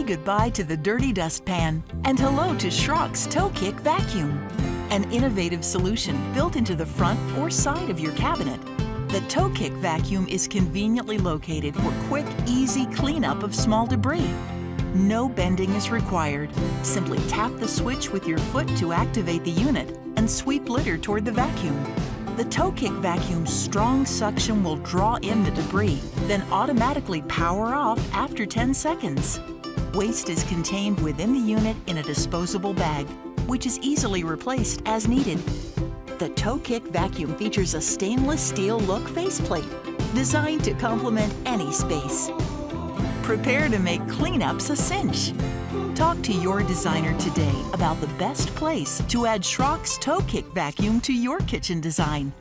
goodbye to the dirty dustpan and hello to Schrock's Toekick Vacuum, an innovative solution built into the front or side of your cabinet. The Toekick Vacuum is conveniently located for quick, easy cleanup of small debris. No bending is required. Simply tap the switch with your foot to activate the unit and sweep litter toward the vacuum. The Toekick Vacuum's strong suction will draw in the debris, then automatically power off after 10 seconds. Waste is contained within the unit in a disposable bag, which is easily replaced as needed. The Toekick Vacuum features a stainless steel look faceplate designed to complement any space. Prepare to make cleanups a cinch. Talk to your designer today about the best place to add Schrock's Toekick Vacuum to your kitchen design.